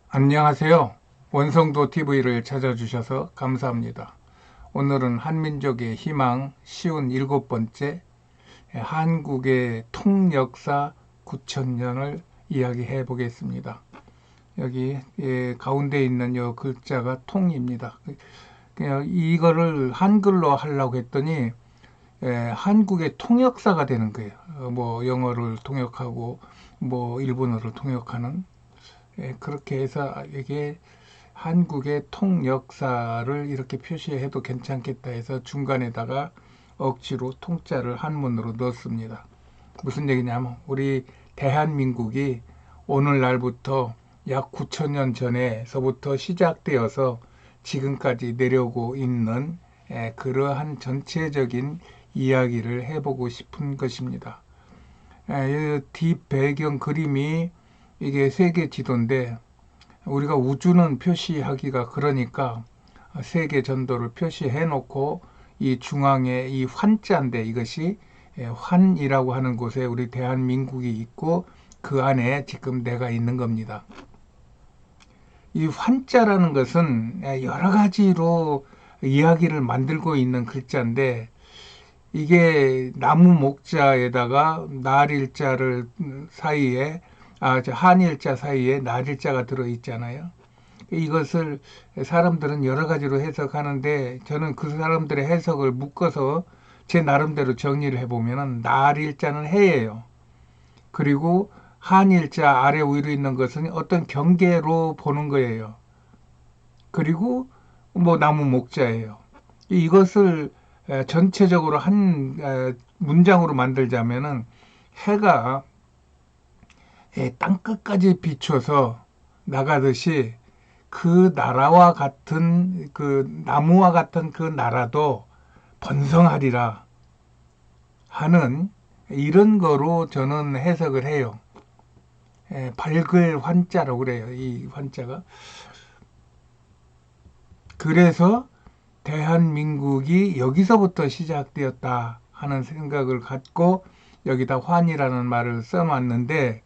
안녕하세요. 원성도 TV를 찾아주셔서 감사합니다. 오늘은 한민족의 희망 쉬운 7번째 한국의 통역사 9천년을 이야기해 보겠습니다. 여기 가운데 있는 이 글자가 통입니다. 그냥 이거를 한글로 하려고 했더니 한국의 통역사가 되는 거예요. 뭐 영어를 통역하고 뭐 일본어를 통역하는 그렇게 해서 이게 한국의 통역사를 이렇게 표시해도 괜찮겠다 해서 중간에다가 억지로 통자를 한문으로 넣었습니다. 무슨 얘기냐면 우리 대한민국이 오늘날부터 약 9천 년 전에서부터 시작되어서 지금까지 내려오고 있는 그러한 전체적인 이야기를 해보고 싶은 것입니다. 이 뒷배경 그림이 이게 세계 지도인데 우리가 우주는 표시하기가 그러니까 세계 전도를 표시해 놓고 이 중앙에 이 환자인데 이것이 환이라고 하는 곳에 우리 대한민국이 있고 그 안에 지금 내가 있는 겁니다. 이 환자라는 것은 여러 가지로 이야기를 만들고 있는 글자인데 이게 나무 목자에다가 날일자를 사이에 한일자 사이에 날일자가 들어 있잖아요. 이것을 사람들은 여러 가지로 해석하는데 저는 그 사람들의 해석을 묶어서 제 나름대로 정리를 해보면 날일자는 해예요. 그리고 한일자 아래 위로 있는 것은 어떤 경계로 보는 거예요. 그리고 뭐 나무 목자예요. 이것을 전체적으로 한 문장으로 만들자면은 해가 땅끝까지 비춰서 나가듯이 그 나라와 같은 그 나무와 같은 그 나라도 번성하리라 하는 이런 거로 저는 해석을 해요. 밝을 환자라고 그래요. 이 환자가. 그래서 대한민국이 여기서부터 시작되었다 하는 생각을 갖고 여기다 환이라는 말을 써놨는데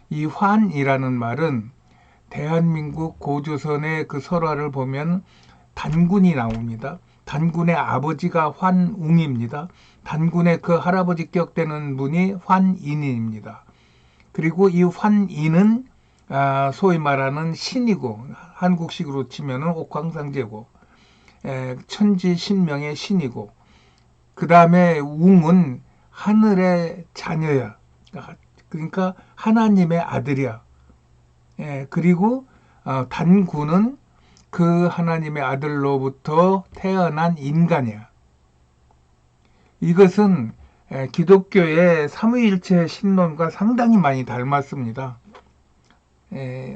이 환이라는 말은 대한민국 고조선의 그 설화를 보면 단군이 나옵니다. 단군의 아버지가 환웅입니다. 단군의 그 할아버지 격되는 분이 환인입니다. 그리고 이 환인은 소위 말하는 신이고 한국식으로 치면은 옥황상제고 천지신명의 신이고 그 다음에 웅은 하늘의 자녀야. 그러니까 하나님의 아들이야. 그리고 단군은 그 하나님의 아들로부터 태어난 인간이야. 이것은 기독교의 삼위일체 신론과 상당히 많이 닮았습니다.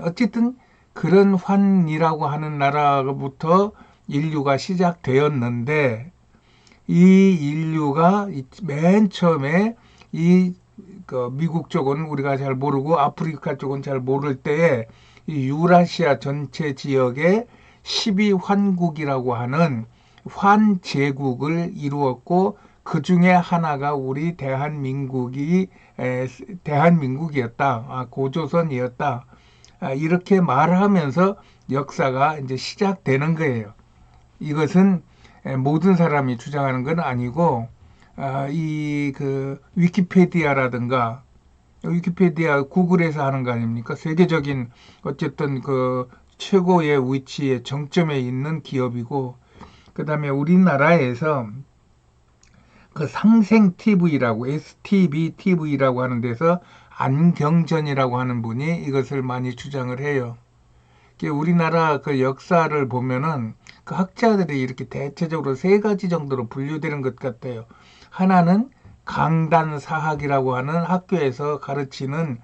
어쨌든 그런 환이라고 하는 나라부터 인류가 시작되었는데 이 인류가 맨 처음에 이 미국 쪽은 우리가 잘 모르고 아프리카 쪽은 잘 모를 때에 이 유라시아 전체 지역에 12환국이라고 하는 환제국을 이루었고 그 중에 하나가 우리 대한민국이었다. 고조선이었다. 이렇게 말하면서 역사가 이제 시작되는 거예요. 이것은 모든 사람이 주장하는 건 아니고 이 그 위키페디아라든가 위키페디아 구글에서 하는 거 아닙니까? 세계적인 어쨌든 그 최고의 위치에 정점에 있는 기업이고 그다음에 우리나라에서 그 상생 TV라고 STB TV라고 하는 데서 안경전이라고 하는 분이 이것을 많이 주장을 해요. 우리나라 그 역사를 보면은 그 학자들이 이렇게 대체적으로 세 가지 정도로 분류되는 것 같아요. 하나는 강단사학이라고 하는 학교에서 가르치는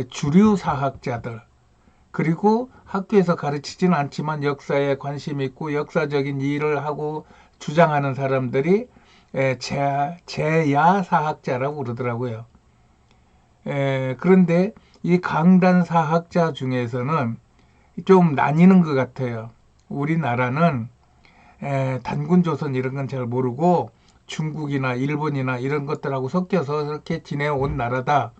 주류 사학자들. 그리고 학교에서 가르치지는 않지만 역사에 관심 있고 역사적인 일을 하고 주장하는 사람들이 제야 사학자라고 그러더라고요. 그런데 이 강단 사학자 중에서는 좀 나뉘는 것 같아요. 우리나라는 단군조선 이런 건 잘 모르고 중국이나 일본이나 이런 것들하고 섞여서 이렇게 지내온 나라다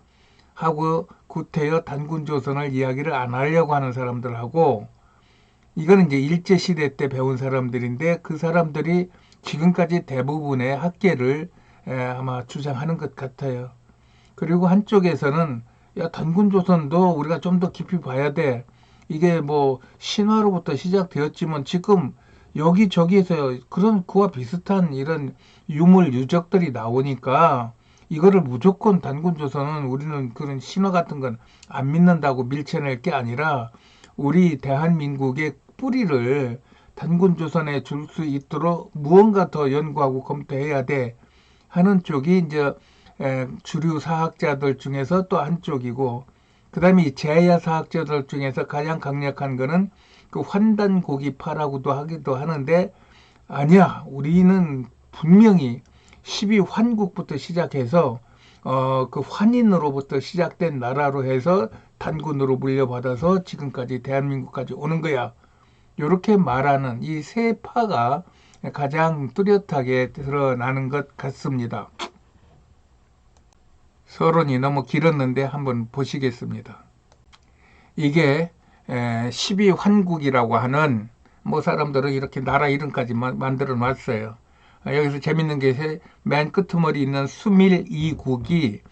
하고 구태여 단군조선을 이야기를 안 하려고 하는 사람들하고, 이거는 이제 일제시대 때 배운 사람들인데 그 사람들이 지금까지 대부분의 학계를 아마 주장하는 것 같아요. 그리고 한쪽에서는 야, 단군조선도 우리가 좀 더 깊이 봐야 돼. 이게 뭐 신화로부터 시작되었지만 지금 여기저기에서 그런 그와 비슷한 이런 유물 유적들이 나오니까 이거를 무조건 단군조선은 우리는 그런 신화 같은 건 안 믿는다고 밀쳐낼 게 아니라 우리 대한민국의 뿌리를 단군조선에 줄 수 있도록 무언가 더 연구하고 검토해야 돼 하는 쪽이 이제 주류 사학자들 중에서 또 한쪽이고, 그 다음에 이 제야 사학자들 중에서 가장 강력한 거는 그 환단고기파라고도 하기도 하는데, 아니야, 우리는 분명히 12환국부터 시작해서 그 환인으로부터 시작된 나라로 해서 단군으로 물려받아서 지금까지 대한민국까지 오는 거야. 이렇게 말하는 이 세 파가 가장 뚜렷하게 드러나는 것 같습니다. 서론이 너무 길었는데 한번 보시겠습니다. 이게 12환국이라고 하는, 뭐 사람들은 이렇게 나라 이름까지 만들어 놨어요. 여기서 재밌는 게 맨 끄트머리 있는 수밀 이국이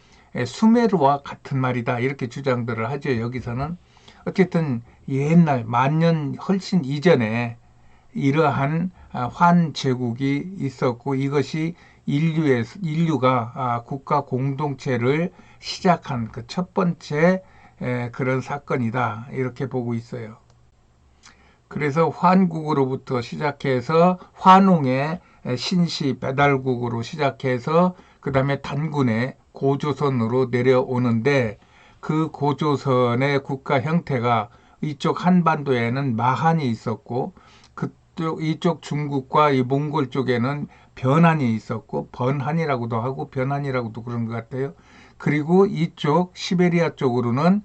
수메르와 같은 말이다 이렇게 주장들을 하죠. 여기서는 어쨌든 옛날 만년 훨씬 이전에 이러한 환 제국이 있었고, 이것이 인류가 국가 공동체를 시작한 그 첫 번째 그런 사건이다 이렇게 보고 있어요. 그래서 환국으로부터 시작해서 환웅의 신시 배달국으로 시작해서 그 다음에 단군의 고조선으로 내려오는데, 그 고조선의 국가 형태가 이쪽 한반도에는 마한이 있었고, 이쪽 중국과 이 몽골 쪽에는 변한이 있었고, 번한이라고도 하고 변한이라고도 그런 것 같아요. 그리고 이쪽 시베리아 쪽으로는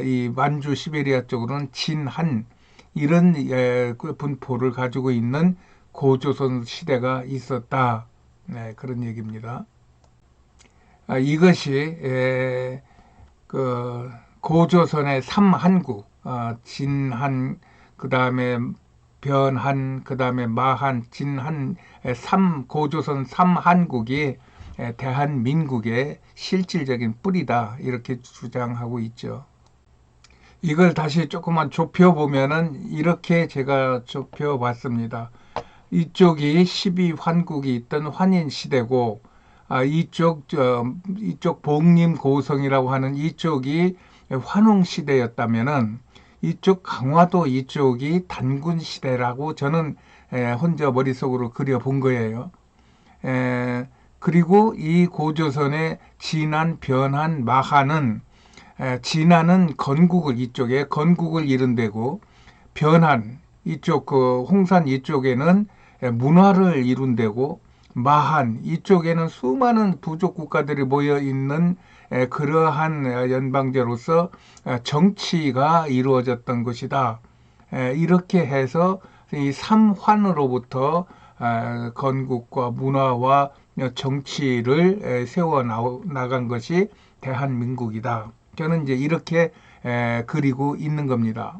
이 만주 시베리아 쪽으로는 진한, 이런 그 분포를 가지고 있는 고조선 시대가 있었다. 네, 그런 얘기입니다. 이것이 그 고조선의 삼한국, 진한, 그 다음에 변한, 그 다음에 마한, 진한, 고조선 삼한국이 대한민국의 실질적인 뿌리다 이렇게 주장하고 있죠. 이걸 다시 조금만 좁혀보면은 이렇게 제가 좁혀봤습니다. 이쪽이 12환국이 있던 환인시대고, 이쪽 복림고성이라고 하는 이쪽이 환웅시대였다면은, 이쪽 강화도 이쪽이 단군시대라고 저는 혼자 머릿속으로 그려본 거예요. 그리고 이 고조선의 진한, 변한, 마한은, 진한은 건국을 이쪽에 건국을 이룬 데고, 변한 이쪽 그 홍산 이쪽에는 문화를 이룬 데고, 마한 이쪽에는 수많은 부족 국가들이 모여 있는 그러한 연방제로서 정치가 이루어졌던 것이다. 이렇게 해서 이 삼환으로부터 건국과 문화와 정치를 세워 나간 것이 대한민국이다. 저는 이제 이렇게 그리고 있는 겁니다.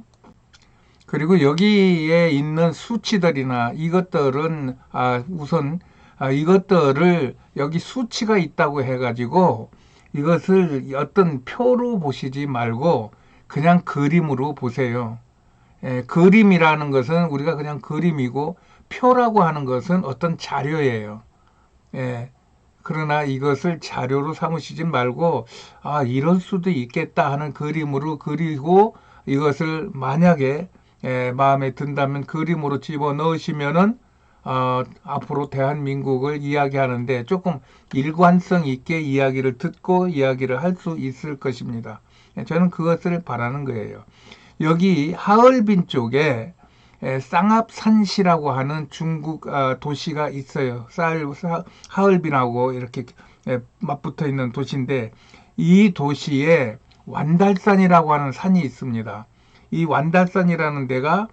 그리고 여기에 있는 수치들이나 이것들은 우선 이것들을 여기 수치가 있다고 해가지고 이것을 어떤 표로 보시지 말고 그냥 그림으로 보세요. 그림이라는 것은 우리가 그냥 그림이고, 표라고 하는 것은 어떤 자료예요. 그러나 이것을 자료로 삼으시지 말고 이럴 수도 있겠다 하는 그림으로 그리고, 이것을 만약에 마음에 든다면 그림으로 집어넣으시면은 앞으로 대한민국을 이야기하는데 조금 일관성 있게 이야기를 듣고 이야기를 할 수 있을 것입니다. 저는 그것을 바라는 거예요. 여기 하얼빈 쪽에 쌍합산시라고 하는 중국 도시가 있어요. 하얼빈하고 이렇게 맞붙어 있는 도시인데, 이 도시에 완달산이라고 하는 산이 있습니다. 이 완달산이라는 데가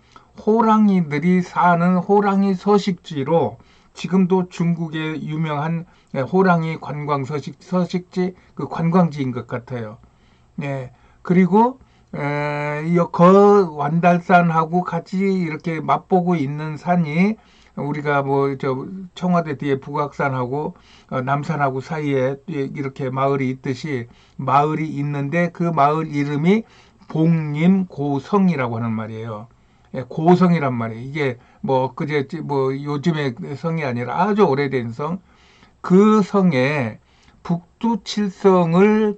호랑이들이 사는 호랑이 서식지로 지금도 중국의 유명한 호랑이 관광 서식지, 그 관광지인 것 같아요. 그리고 거완달산하고 같이 이렇게 맛보고 있는 산이 우리가 뭐 저 청와대 뒤에 북악산하고 남산하고 사이에 이렇게 마을이 있듯이 마을이 있는데 그 마을 이름이 복림고성이라고 하는 말이에요. 예, 고성이란 말이에요. 이게 뭐 그제 뭐 요즘의 성이 아니라 아주 오래된 성. 그 성에 북두칠성을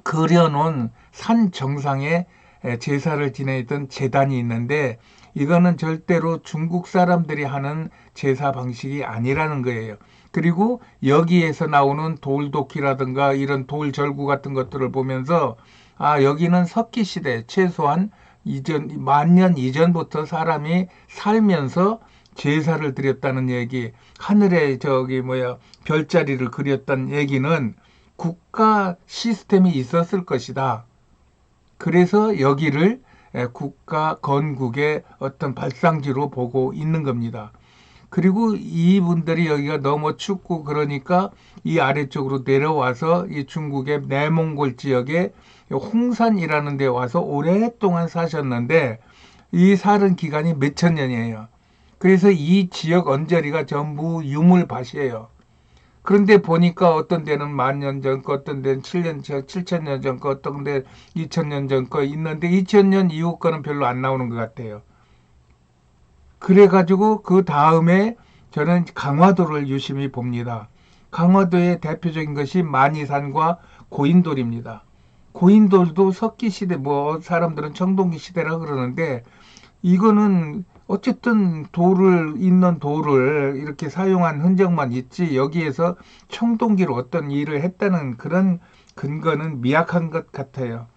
그려놓은 산 정상에 제사를 지내던 제단이 있는데 이거는 절대로 중국 사람들이 하는 제사 방식이 아니라는 거예요. 그리고 여기에서 나오는 돌도끼라든가 이런 돌절구 같은 것들을 보면서 아, 여기는 석기 시대 최소한 이전 만년 이전부터 사람이 살면서 제사를 드렸다는 얘기, 하늘에 저기 뭐야 별자리를 그렸다는 얘기는 국가 시스템이 있었을 것이다. 그래서 여기를 국가 건국의 어떤 발상지로 보고 있는 겁니다. 그리고 이분들이 여기가 너무 춥고 그러니까 이 아래쪽으로 내려와서 이 중국의 내몽골 지역에 홍산이라는 데 와서 오랫동안 사셨는데 이 사는 기간이 몇천 년이에요. 그래서 이 지역 언저리가 전부 유물밭이에요. 그런데 보니까 어떤 데는 만 년 전 거, 어떤 데는 7천 년 전 거, 어떤 데 2천 년 전 거 있는데 2천 년 이후 거는 별로 안 나오는 것 같아요. 그래가지고 그 다음에 저는 강화도를 유심히 봅니다. 강화도의 대표적인 것이 만이산과 고인돌입니다. 고인돌도 석기 시대, 뭐 사람들은 청동기 시대라 그러는데 이거는 어쨌든 있는 돌을 이렇게 사용한 흔적만 있지 여기에서 청동기로 어떤 일을 했다는 그런 근거는 미약한 것 같아요.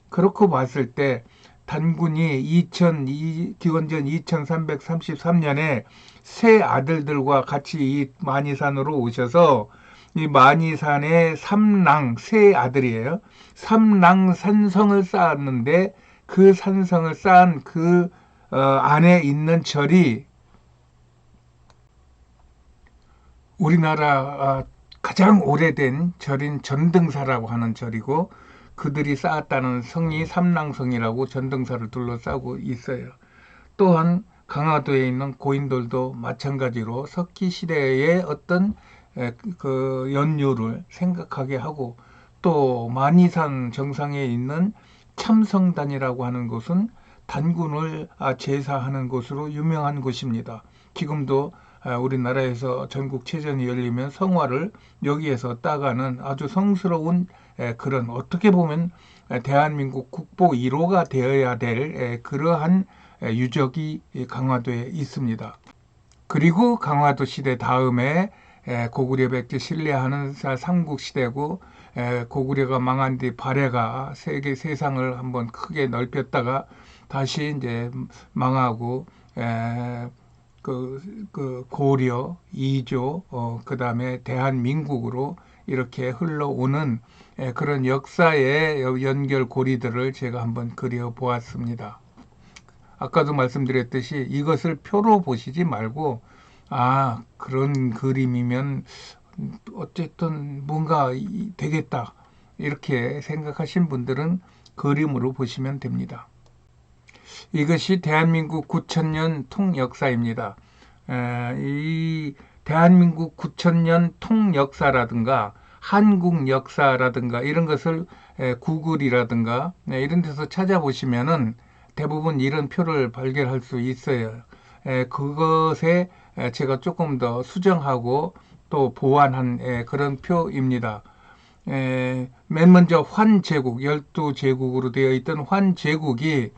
그렇고 봤을 때 단군이 기원전 2333년에 세 아들들과 같이 이 만이산으로 오셔서 이 만이산의 세 아들이에요. 삼랑 산성을 쌓았는데 그 산성을 쌓은 그 안에 있는 절이 우리나라 가장 오래된 절인 전등사라고 하는 절이고 그들이 쌓았다는 성이 삼랑성이라고 전등사를 둘러싸고 있어요. 또한 강화도에 있는 고인돌도 마찬가지로 석기 시대의 어떤 그 연유를 생각하게 하고 또 만이산 정상에 있는 참성단이라고 하는 곳은 단군을 제사하는 곳으로 유명한 곳입니다. 지금도 우리나라에서 전국체전이 열리면 성화를 여기에서 따가는 아주 성스러운 그런 어떻게 보면 대한민국 국보 1호가 되어야 될 그러한 유적이 강화도에 있습니다. 그리고 강화도 시대 다음에 고구려 백제 신뢰하는 삼국시대고 고구려가 망한 뒤 발해가 세상을 한번 크게 넓혔다가 다시 이제 망하고 그 고려, 이조, 그 다음에 대한민국으로 이렇게 흘러오는 그런 역사의 연결 고리들을 제가 한번 그려 보았습니다. 아까도 말씀드렸듯이 이것을 표로 보시지 말고 그런 그림이면 어쨌든 뭔가 되겠다 이렇게 생각하신 분들은 그림으로 보시면 됩니다. 이것이 대한민국 9천년 통역사입니다. 이 대한민국 9천년 통역사라든가 한국 역사라든가 이런 것을 구글이라든가 이런 데서 찾아보시면은 대부분 이런 표를 발견할 수 있어요. 그것에 제가 조금 더 수정하고 또 보완한 그런 표입니다. 맨 먼저 환제국, 12제국으로 되어 있던 환제국이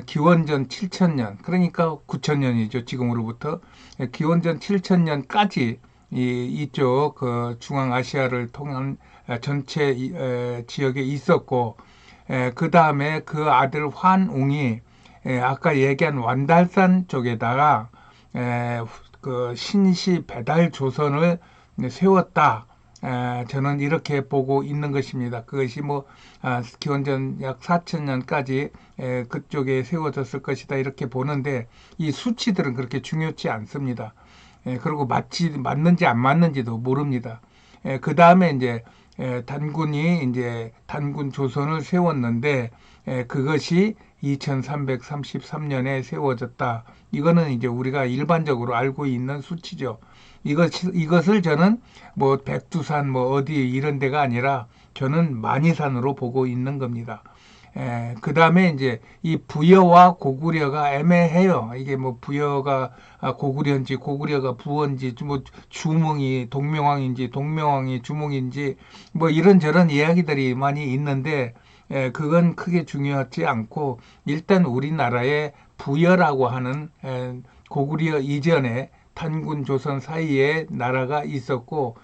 기원전 7천년, 그러니까 9천년이죠. 지금으로부터. 기원전 7천년까지 이쪽 그 중앙아시아를 통한 전체 지역에 있었고, 그 다음에 그 아들 환웅이 아까 얘기한 완달산 쪽에다가 그 신시 배달 조선을 세웠다. 저는 이렇게 보고 있는 것입니다. 그것이 뭐 기원전 약 4천년까지 그쪽에 세워졌을 것이다 이렇게 보는데 이 수치들은 그렇게 중요치 않습니다. 그리고 맞는지 안 맞는지도 모릅니다. 그 다음에 이제 단군이 이제 단군 조선을 세웠는데 그것이 2333년에 세워졌다. 이거는 이제 우리가 일반적으로 알고 있는 수치죠. 이것을 저는 뭐 백두산 뭐 어디 이런 데가 아니라 저는 만이산으로 보고 있는 겁니다. 그 다음에 이제 이 부여와 고구려가 애매해요. 이게 뭐 부여가 고구려인지 고구려가 부어인지 뭐 주몽이 동명왕인지 동명왕이 주몽인지 뭐 이런저런 이야기들이 많이 있는데 그건 크게 중요하지 않고 일단 우리나라의 부여라고 하는 고구려 이전에 탄군 조선 사이에 나라가 있었고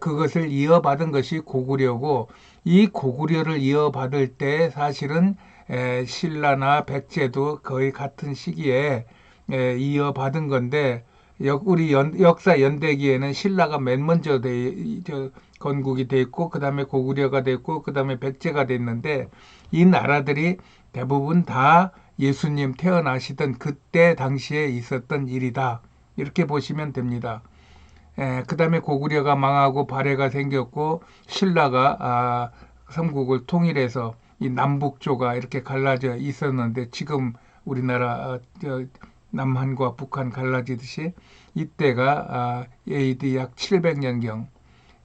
그것을 이어받은 것이 고구려고 이 고구려를 이어받을 때 사실은 신라나 백제도 거의 같은 시기에 이어받은 건데 우리 역사 연대기에는 신라가 맨 먼저 건국이 됐고 그 다음에 고구려가 됐고 그 다음에 백제가 됐는데 이 나라들이 대부분 다 예수님 태어나시던 그때 당시에 있었던 일이다. 이렇게 보시면 됩니다. 그 다음에 고구려가 망하고 발해가 생겼고 신라가 삼국을 통일해서 이 남북조가 이렇게 갈라져 있었는데 지금 우리나라 남한과 북한 갈라지듯이 이때가 AD 약 700년경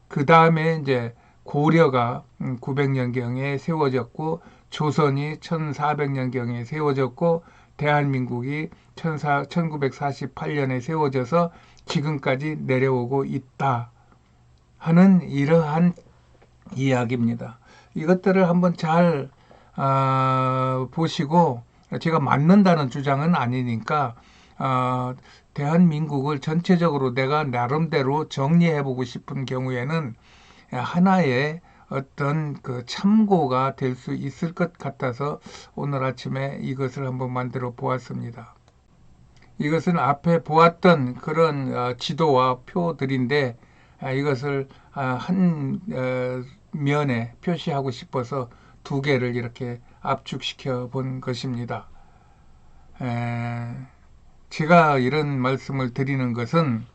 그 다음에 이제 고려가 900년경에 세워졌고 조선이 1400년경에 세워졌고 대한민국이 1948년에 세워져서 지금까지 내려오고 있다 하는 이러한 이야기입니다. 이것들을 한번 잘 보시고 제가 맞는다는 주장은 아니니까 대한민국을 전체적으로 내가 나름대로 정리해보고 싶은 경우에는 하나의 어떤 그 참고가 될 수 있을 것 같아서 오늘 아침에 이것을 한번 만들어 보았습니다. 이것은 앞에 보았던 그런 지도와 표들인데 이것을 한 면에 표시하고 싶어서 두 개를 이렇게 압축시켜 본 것입니다. 제가 이런 말씀을 드리는 것은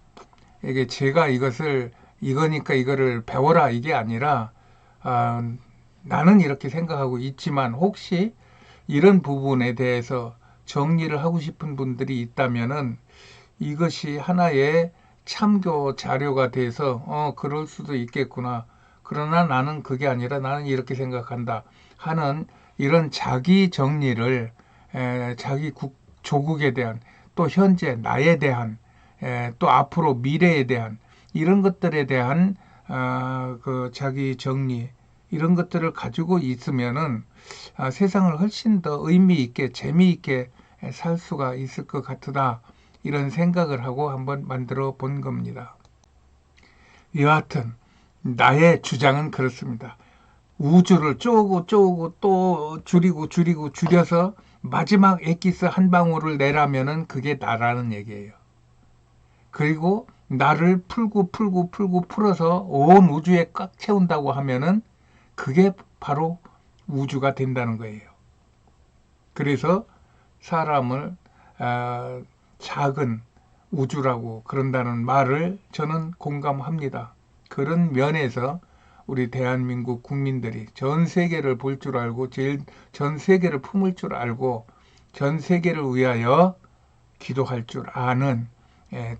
이게 제가 이거니까 이거를 배워라 이게 아니라 나는 이렇게 생각하고 있지만 혹시 이런 부분에 대해서 정리를 하고 싶은 분들이 있다면은 이것이 하나의 참고 자료가 돼서 그럴 수도 있겠구나. 그러나 나는 그게 아니라 나는 이렇게 생각한다 하는 이런 자기 정리를 자기 조국에 대한 또 현재 나에 대한 또 앞으로 미래에 대한 이런 것들에 대한 그 자기 정리 이런 것들을 가지고 있으면은 세상을 훨씬 더 의미 있게 재미있게 살 수가 있을 것 같다 이런 생각을 하고 한번 만들어 본 겁니다. 여하튼 나의 주장은 그렇습니다. 우주를 쪼고 또 줄여서 마지막 엑기스 한 방울을 내라면은 그게 나라는 얘기예요. 그리고 나를 풀어서 온 우주에 꽉 채운다고 하면은 그게 바로 우주가 된다는 거예요. 그래서 사람을 작은 우주라고 그런다는 말을 저는 공감합니다. 그런 면에서 우리 대한민국 국민들이 전 세계를 볼 줄 알고 전 세계를 품을 줄 알고 전 세계를 위하여 기도할 줄 아는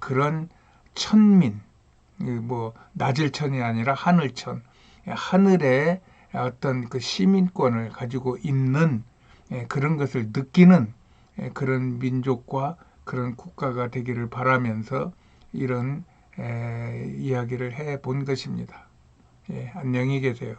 그런 천민, 뭐 낮을 천이 아니라 하늘천, 하늘의 어떤 그 시민권을 가지고 있는 그런 것을 느끼는 그런 민족과 그런 국가가 되기를 바라면서 이런 이야기를 해 본 것입니다. 안녕히 계세요.